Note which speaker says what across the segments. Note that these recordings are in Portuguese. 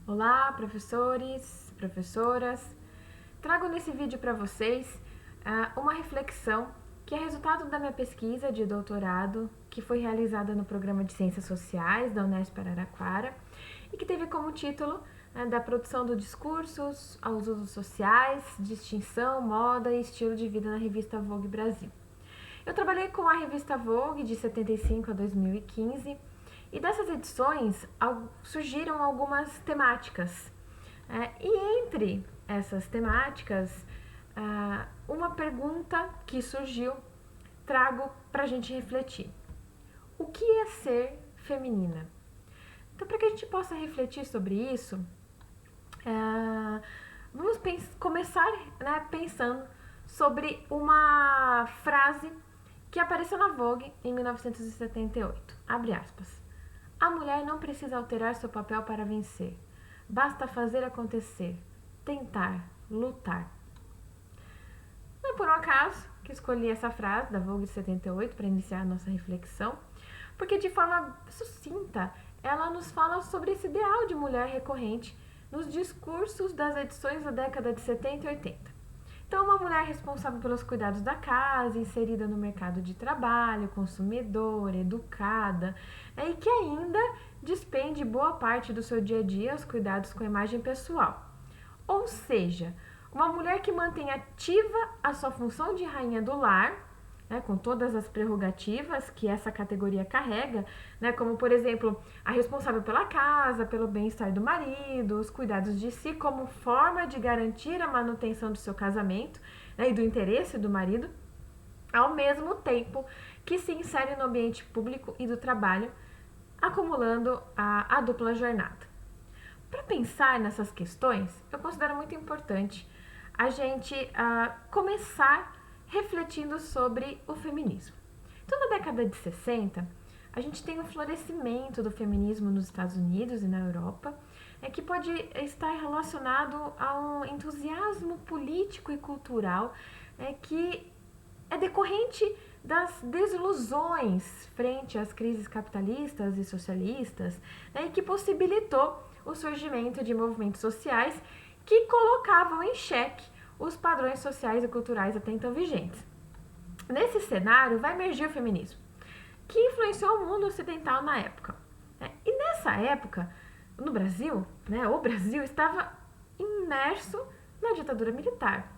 Speaker 1: Olá, professores, professoras. Trago nesse vídeo para vocês uma reflexão que é resultado da minha pesquisa de doutorado, que foi realizada no Programa de Ciências Sociais da Unesp Araraquara e que teve como título da produção de discursos aos usos sociais, distinção, moda e estilo de vida na revista Vogue Brasil. Eu trabalhei com a revista Vogue de 75 a 2015 e dessas edições surgiram algumas temáticas. E entre essas temáticas, uma pergunta que surgiu, trago para a gente refletir. O que é ser feminina? Então, para que a gente possa refletir sobre isso, vamos começar pensando sobre uma frase que apareceu na Vogue em 1978. Abre aspas. A mulher não precisa alterar seu papel para vencer. Basta fazer acontecer, tentar, lutar. Não é por um acaso que escolhi essa frase da Vogue de 78 para iniciar a nossa reflexão, porque de forma sucinta ela nos fala sobre esse ideal de mulher recorrente nos discursos das edições da década de 70 e 80. Então, uma mulher responsável pelos cuidados da casa, inserida no mercado de trabalho, consumidora, educada, e que ainda despende boa parte do seu dia a dia aos cuidados com a imagem pessoal. Ou seja, uma mulher que mantém ativa a sua função de rainha do lar, com todas as prerrogativas que essa categoria carrega, como, por exemplo, a responsável pela casa, pelo bem-estar do marido, os cuidados de si como forma de garantir a manutenção do seu casamento e do interesse do marido, ao mesmo tempo que se insere no ambiente público e do trabalho, acumulando a dupla jornada. Para pensar nessas questões, eu considero muito importante a gente começar refletindo sobre o feminismo. Então, na década de 60, a gente tem um florescimento do feminismo nos Estados Unidos e na Europa, que pode estar relacionado a um entusiasmo político e cultural que é decorrente das desilusões frente às crises capitalistas e socialistas, e que possibilitou o surgimento de movimentos sociais que colocavam em xeque os padrões sociais e culturais até então vigentes. Nesse cenário vai emergir o feminismo, que influenciou o mundo ocidental na época. E nessa época, no Brasil, o Brasil estava imerso na ditadura militar.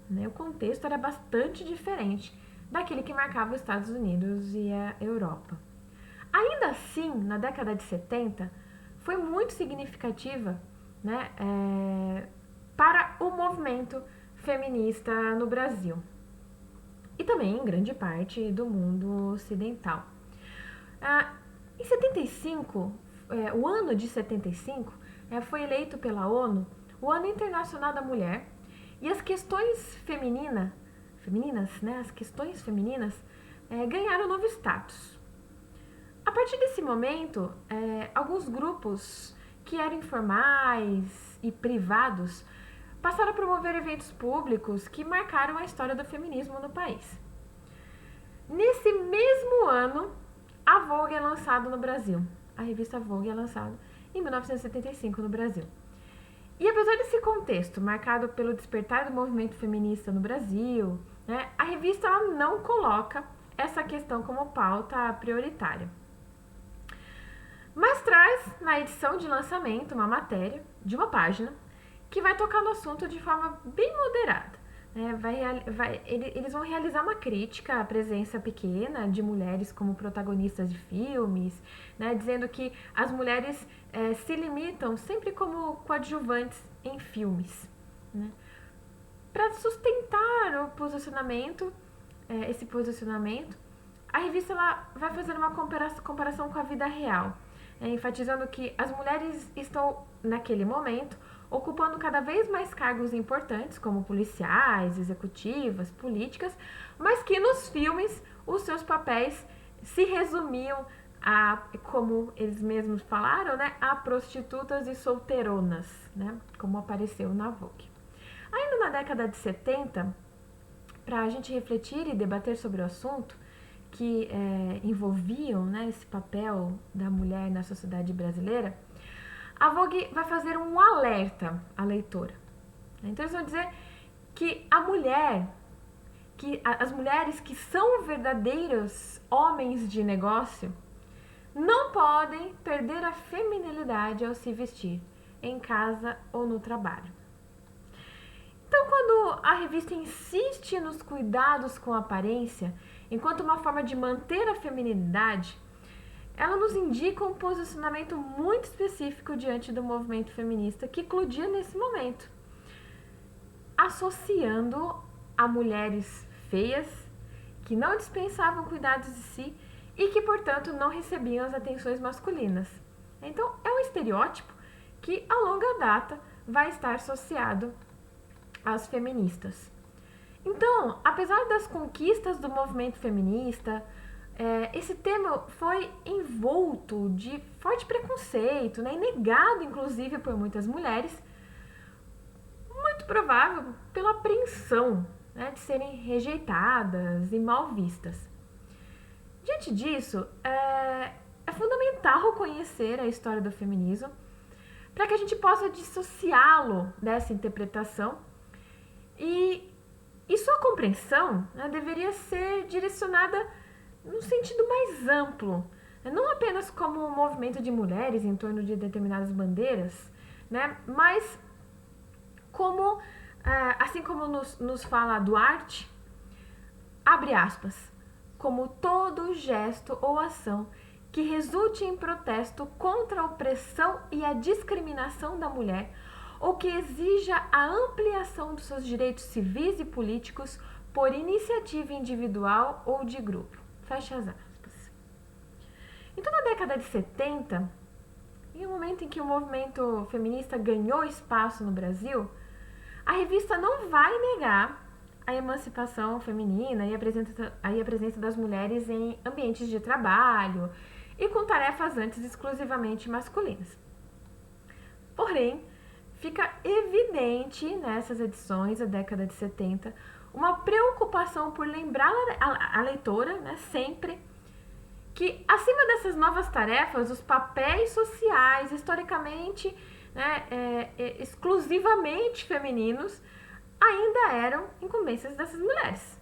Speaker 1: O contexto era bastante diferente daquele que marcava os Estados Unidos e a Europa. Ainda assim, na década de 70, foi muito significativa para o movimento feminista no Brasil e também em grande parte do mundo ocidental. Em 75, o ano de 75 foi eleito pela ONU o Ano Internacional da Mulher e as questões femininas, as questões femininas ganharam novo status. A partir desse momento, alguns grupos que eram informais e privados passaram a promover eventos públicos que marcaram a história do feminismo no país. Nesse mesmo ano, a Vogue é lançada no Brasil. A revista Vogue é lançada em 1975 no Brasil. E apesar desse contexto marcado pelo despertar do movimento feminista no Brasil, a revista não coloca essa questão como pauta prioritária. Mas traz na edição de lançamento uma matéria de uma página que vai tocar no assunto de forma bem moderada. Eles vão realizar uma crítica à presença pequena de mulheres como protagonistas de filmes, dizendo que as mulheres se limitam sempre como coadjuvantes em filmes. Para sustentar esse posicionamento, a revista vai fazer uma comparação com a vida real, enfatizando que as mulheres estão, naquele momento, ocupando cada vez mais cargos importantes, como policiais, executivas, políticas, mas que nos filmes os seus papéis se resumiam a, como eles mesmos falaram, a prostitutas e solteironas, como apareceu na Vogue. Ainda na década de 70, para a gente refletir e debater sobre o assunto, que envolviam esse papel da mulher na sociedade brasileira, a Vogue vai fazer um alerta à leitora. Então eles vão dizer que as mulheres que são verdadeiros homens de negócio não podem perder a feminilidade ao se vestir, em casa ou no trabalho. Então, quando a revista insiste nos cuidados com a aparência, enquanto uma forma de manter a feminilidade, ela nos indica um posicionamento muito específico diante do movimento feminista que eclodia nesse momento, associando a mulheres feias, que não dispensavam cuidados de si e que, portanto, não recebiam as atenções masculinas. Então, é um estereótipo que, a longa data, vai estar associado às feministas. Então, apesar das conquistas do movimento feminista, esse tema foi envolto de forte preconceito, né, e negado, inclusive, por muitas mulheres, muito provável pela apreensão, né, de serem rejeitadas e mal vistas. Diante disso, é fundamental conhecer a história do feminismo para que a gente possa dissociá-lo dessa interpretação e sua compreensão, né, deveria ser direcionada num sentido mais amplo, né, não apenas como um movimento de mulheres em torno de determinadas bandeiras, né, mas como, assim como nos fala Duarte, abre aspas, como todo gesto ou ação que resulte em protesto contra a opressão e a discriminação da mulher ou que exija a ampliação dos seus direitos civis e políticos por iniciativa individual ou de grupo. Fecha as aspas. Então, na década de 70, em um momento em que o movimento feminista ganhou espaço no Brasil, a revista não vai negar a emancipação feminina e a presença das mulheres em ambientes de trabalho e com tarefas antes exclusivamente masculinas. Porém, fica evidente nessas edições da década de 70 uma preocupação por lembrar a leitora, né, sempre, que acima dessas novas tarefas, os papéis sociais, historicamente, né, exclusivamente femininos, ainda eram incumbências dessas mulheres.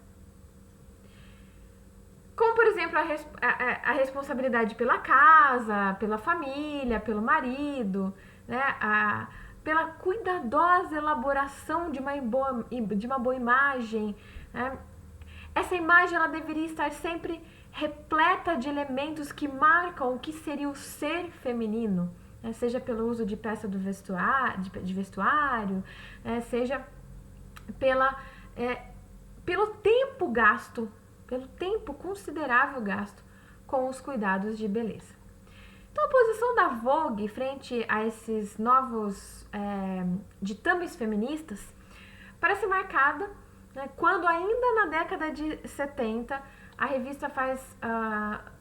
Speaker 1: Como, por exemplo, a responsabilidade pela casa, pela família, pelo marido, né, pela cuidadosa elaboração de uma boa imagem. Né? Essa imagem ela deveria estar sempre repleta de elementos que marcam o que seria o ser feminino, né? Seja pelo uso de peça de vestuário, né? Seja pelo tempo gasto, pelo tempo considerável gasto com os cuidados de beleza. Então, a posição da Vogue frente a esses novos ditames feministas parece marcada, né, quando ainda na década de 70 a revista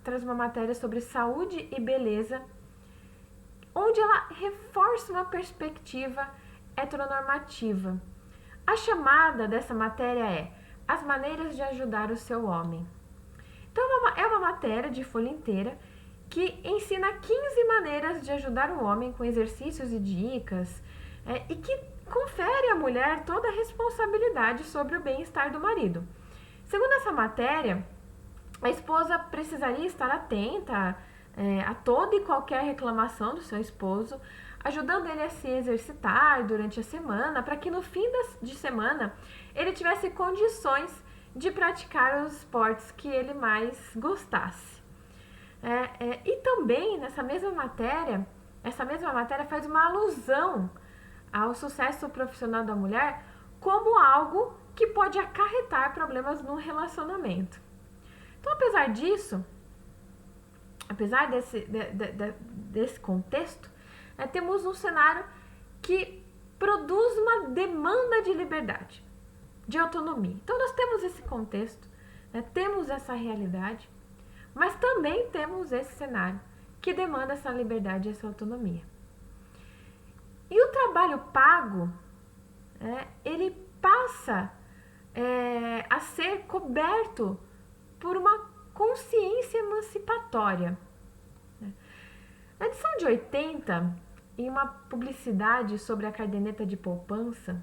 Speaker 1: traz uma matéria sobre saúde e beleza, onde ela reforça uma perspectiva heteronormativa. A chamada dessa matéria é As Maneiras de Ajudar o Seu Homem. Então, é uma matéria de folha inteira que ensina 15 maneiras de ajudar o homem com exercícios e dicas, e que confere à mulher toda a responsabilidade sobre o bem-estar do marido. Segundo essa matéria, a esposa precisaria estar atenta a toda e qualquer reclamação do seu esposo, ajudando ele a se exercitar durante a semana, para que no fim de semana ele tivesse condições de praticar os esportes que ele mais gostasse. E também essa mesma matéria faz uma alusão ao sucesso profissional da mulher como algo que pode acarretar problemas no relacionamento. Então, apesar desse contexto, temos um cenário que produz uma demanda de liberdade, de autonomia. Então, nós temos esse contexto, temos essa realidade, mas também temos esse cenário que demanda essa liberdade e essa autonomia. E o trabalho pago, ele passa a ser coberto por uma consciência emancipatória. Na edição de 80, em uma publicidade sobre a caderneta de poupança,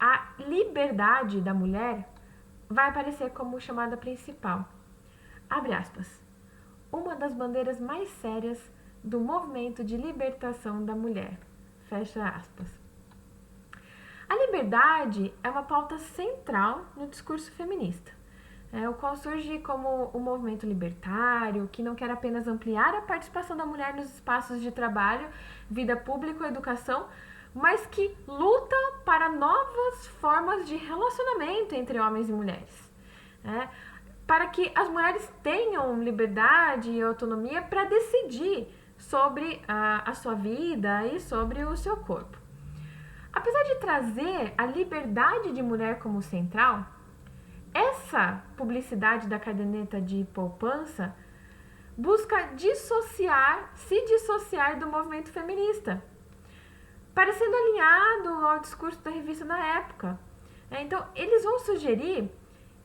Speaker 1: a liberdade da mulher vai aparecer como chamada principal. Abre aspas. Uma das bandeiras mais sérias do movimento de libertação da mulher. Fecha aspas. A liberdade é uma pauta central no discurso feminista, o qual surge como um movimento libertário que não quer apenas ampliar a participação da mulher nos espaços de trabalho, vida pública ou educação, mas que luta para novas formas de relacionamento entre homens e mulheres. Para que as mulheres tenham liberdade e autonomia para decidir sobre a sua vida e sobre o seu corpo. Apesar de trazer a liberdade de mulher como central, essa publicidade da caderneta de poupança busca se dissociar do movimento feminista, parecendo alinhado ao discurso da revista na época. Então, eles vão sugerir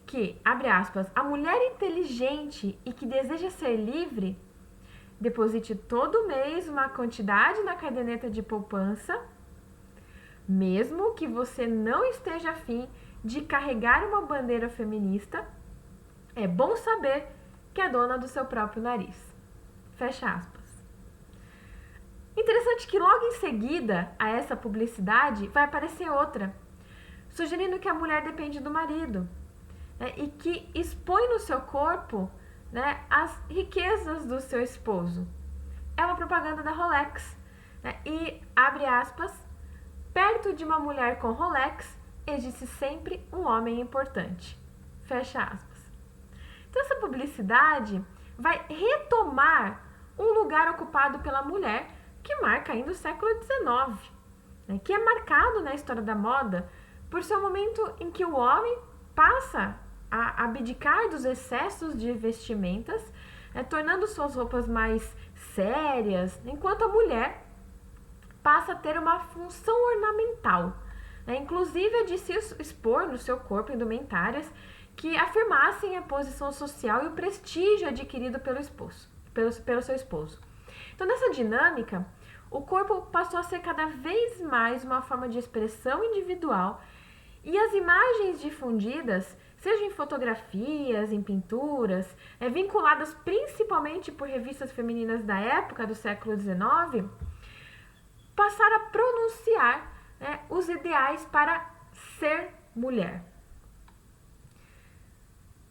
Speaker 1: que, abre aspas, a mulher inteligente e que deseja ser livre deposite todo mês uma quantidade na caderneta de poupança, mesmo que você não esteja afim de carregar uma bandeira feminista, é bom saber que é dona do seu próprio nariz. Fecha aspas. Interessante que logo em seguida a essa publicidade vai aparecer outra, sugerindo que a mulher depende do marido, e que expõe no seu corpo, as riquezas do seu esposo. É uma propaganda da Rolex, e, abre aspas, perto de uma mulher com Rolex, existe sempre um homem importante. Fecha aspas. Então, essa publicidade vai retomar um lugar ocupado pela mulher que marca ainda o século XIX, que é marcado na história da moda por ser um momento em que o homem passa a abdicar dos excessos de vestimentas, tornando suas roupas mais sérias, enquanto a mulher passa a ter uma função ornamental, inclusive a de se expor no seu corpo indumentárias que afirmassem a posição social e o prestígio adquirido pelo seu esposo. Então, nessa dinâmica, o corpo passou a ser cada vez mais uma forma de expressão individual e as imagens difundidas, seja em fotografias, em pinturas, vinculadas principalmente por revistas femininas da época do século XIX, passaram a pronunciar os ideais para ser mulher.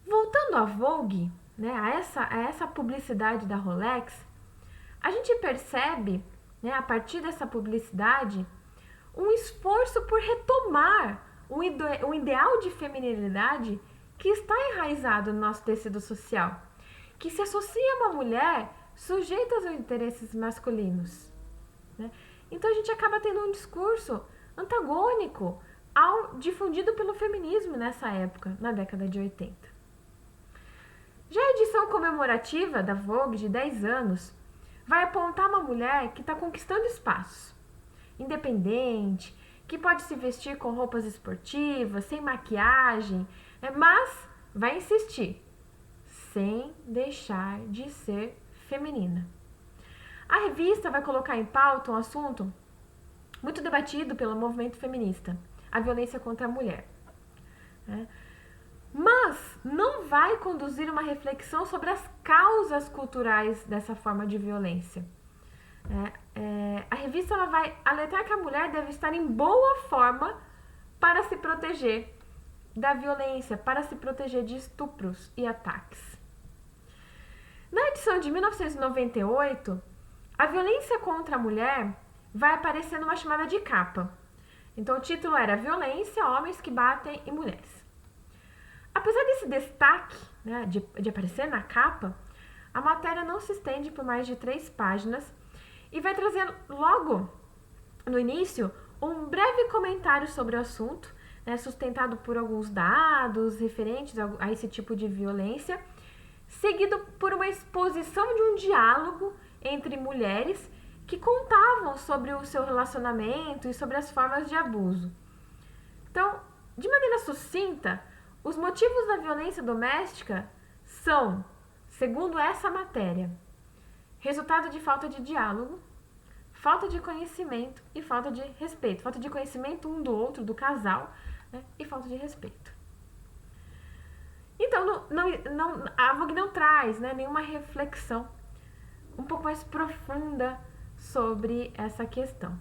Speaker 1: Voltando à Vogue, a essa publicidade da Rolex, a gente percebe, a partir dessa publicidade, um esforço por retomar um ideal de feminilidade que está enraizado no nosso tecido social, que se associa a uma mulher sujeita aos interesses masculinos. Então a gente acaba tendo um discurso antagônico ao difundido pelo feminismo nessa época, na década de 80. Já a edição comemorativa da Vogue de 10 anos vai apontar uma mulher que está conquistando espaços, independente, que pode se vestir com roupas esportivas, sem maquiagem, mas vai insistir, sem deixar de ser feminina. A revista vai colocar em pauta um assunto muito debatido pelo movimento feminista, a violência contra a mulher. Mas não vai conduzir uma reflexão sobre as causas culturais dessa forma de violência. A revista ela vai alertar que a mulher deve estar em boa forma para se proteger da violência, para se proteger de estupros e ataques. Na edição de 1998, a violência contra a mulher vai aparecer numa chamada de capa. Então o título era Violência, Homens que Batem em Mulheres. Apesar desse destaque, de aparecer na capa, a matéria não se estende por mais de 3 páginas e vai trazer logo no início um breve comentário sobre o assunto, sustentado por alguns dados referentes a esse tipo de violência, seguido por uma exposição de um diálogo entre mulheres que contavam sobre o seu relacionamento e sobre as formas de abuso. Então, de maneira sucinta, os motivos da violência doméstica são, segundo essa matéria, resultado de falta de diálogo, falta de conhecimento e falta de respeito. Falta de conhecimento um do outro, do casal, né? E falta de respeito. Então, a Vogue não traz, né, nenhuma reflexão um pouco mais profunda sobre essa questão.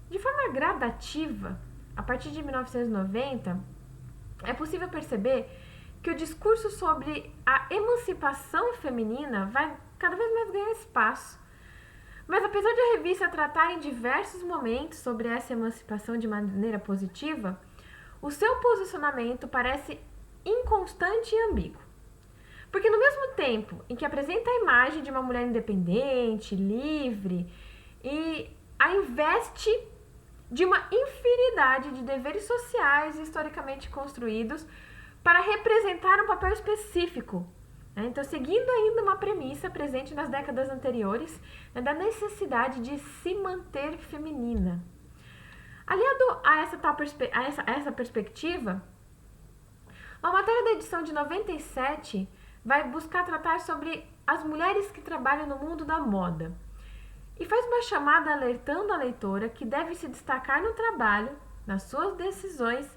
Speaker 1: De forma gradativa, a partir de 1990, é possível perceber que o discurso sobre a emancipação feminina vai cada vez mais ganhar espaço. Mas apesar de a revista tratar em diversos momentos sobre essa emancipação de maneira positiva, o seu posicionamento parece inconstante e ambíguo. Porque no mesmo tempo em que apresenta a imagem de uma mulher independente, livre, e a investe de uma infinidade de deveres sociais historicamente construídos para representar um papel específico. Então, seguindo ainda uma premissa presente nas décadas anteriores, da necessidade de se manter feminina. Aliado a essa perspectiva, uma matéria da edição de 97 vai buscar tratar sobre as mulheres que trabalham no mundo da moda. E faz uma chamada alertando a leitora que deve se destacar no trabalho, nas suas decisões,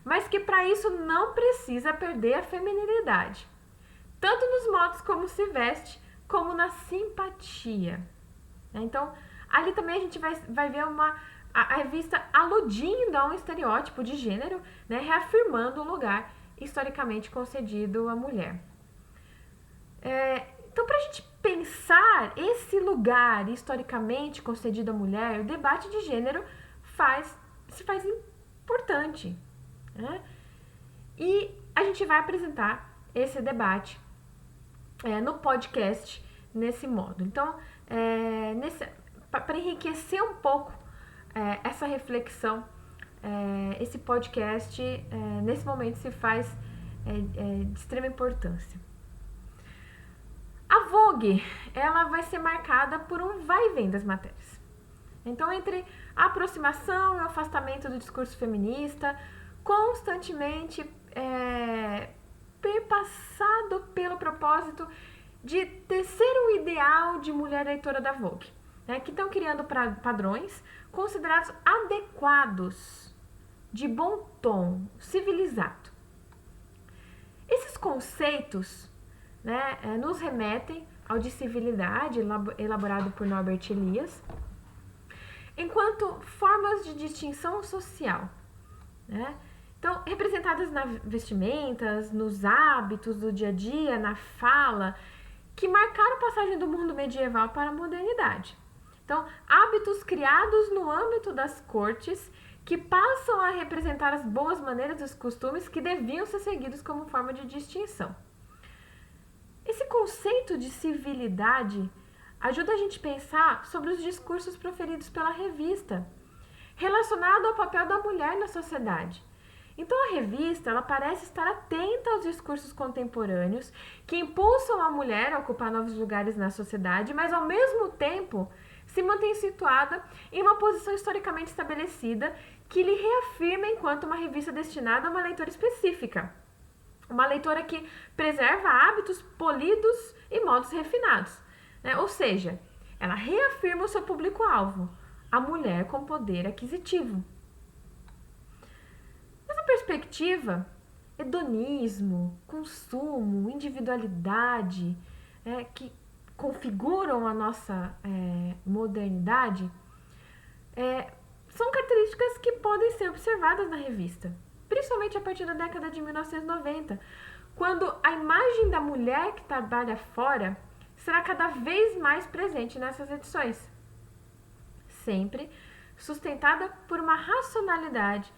Speaker 1: mas que para isso não precisa perder a feminilidade, tanto nos modos como se veste, como na simpatia. Então, ali também a gente vai ver a revista aludindo a um estereótipo de gênero, né, reafirmando o lugar historicamente concedido à mulher. Então, para a gente pensar esse lugar historicamente concedido à mulher, o debate de gênero se faz importante, né? E a gente vai apresentar esse debate no podcast nesse modo. Então, para enriquecer um pouco essa reflexão, esse podcast nesse momento se faz de extrema importância. A Vogue, ela vai ser marcada por um vai e vem das matérias. Então, entre a aproximação e o afastamento do discurso feminista, constantemente perpassado pelo propósito de tecer um ideal de mulher leitora da Vogue, né, que estão criando padrões considerados adequados, de bom tom, civilizado. Esses conceitos, né, nos remetem ao de civilidade, elaborado por Norbert Elias, enquanto formas de distinção social, né? Então, representadas nas vestimentas, nos hábitos do dia a dia, na fala, que marcaram a passagem do mundo medieval para a modernidade. Então, hábitos criados no âmbito das cortes que passam a representar as boas maneiras e os costumes que deviam ser seguidos como forma de distinção. Esse conceito de civilidade ajuda a gente a pensar sobre os discursos proferidos pela revista, relacionado ao papel da mulher na sociedade. Então a revista ela parece estar atenta aos discursos contemporâneos que impulsam a mulher a ocupar novos lugares na sociedade, mas ao mesmo tempo se mantém situada em uma posição historicamente estabelecida que lhe reafirma enquanto uma revista destinada a uma leitora específica. Uma leitora que preserva hábitos polidos e modos refinados, né? Ou seja, ela reafirma o seu público-alvo, a mulher com poder aquisitivo. Nessa perspectiva, hedonismo, consumo, individualidade, que configuram a nossa modernidade, são características que podem ser observadas na revista, principalmente a partir da década de 1990, quando a imagem da mulher que trabalha fora será cada vez mais presente nessas edições, sempre sustentada por uma racionalidade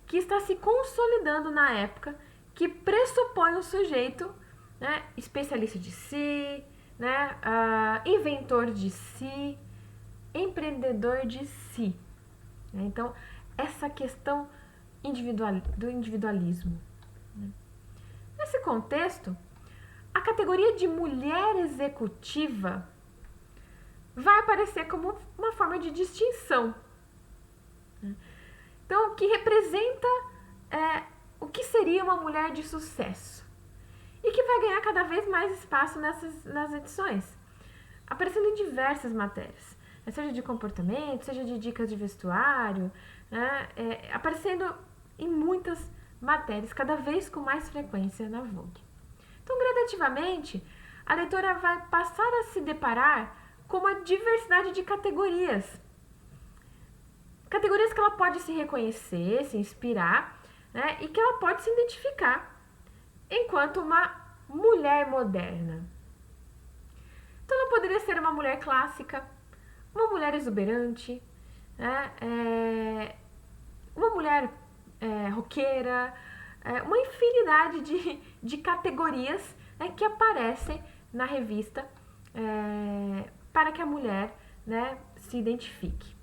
Speaker 1: que está se consolidando na época, que pressupõe um sujeito, né, especialista de si, né, inventor de si, empreendedor de si. Então, essa questão do individualismo. Nesse contexto, a categoria de mulher executiva vai aparecer como uma forma de distinção. Então, que representa o que seria uma mulher de sucesso e que vai ganhar cada vez mais espaço nas edições, aparecendo em diversas matérias. seja de comportamento, seja de dicas de vestuário, né, aparecendo em muitas matérias, cada vez com mais frequência na Vogue. Então, gradativamente, a leitora vai passar a se deparar com uma diversidade de categorias. Categorias que ela pode se reconhecer, se inspirar, né, e que ela pode se identificar enquanto uma mulher moderna. Então, ela poderia ser uma mulher clássica, uma mulher exuberante, né, uma mulher roqueira, uma infinidade de categorias, né, que aparecem na revista para que a mulher, né, se identifique.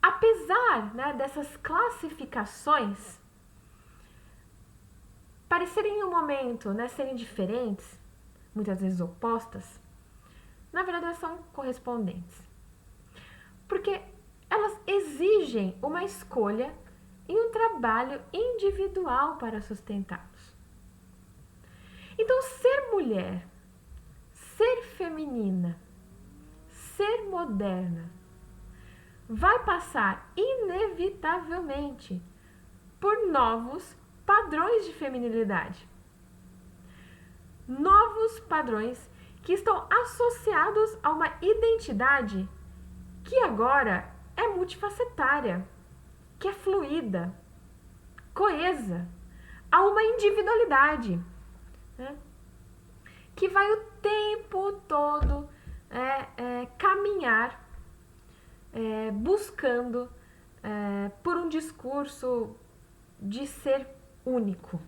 Speaker 1: Apesar, né, dessas classificações parecerem em um momento, né, serem diferentes, muitas vezes opostas, na verdade elas são correspondentes. Porque elas exigem uma escolha e um trabalho individual para sustentá-los. Então, ser mulher, ser feminina, ser moderna, vai passar inevitavelmente por novos padrões de feminilidade. Novos padrões que estão associados a uma identidade que agora é multifacetária, que é fluida, coesa, a uma individualidade, né, que vai o tempo todo caminhar buscando por um discurso de ser único.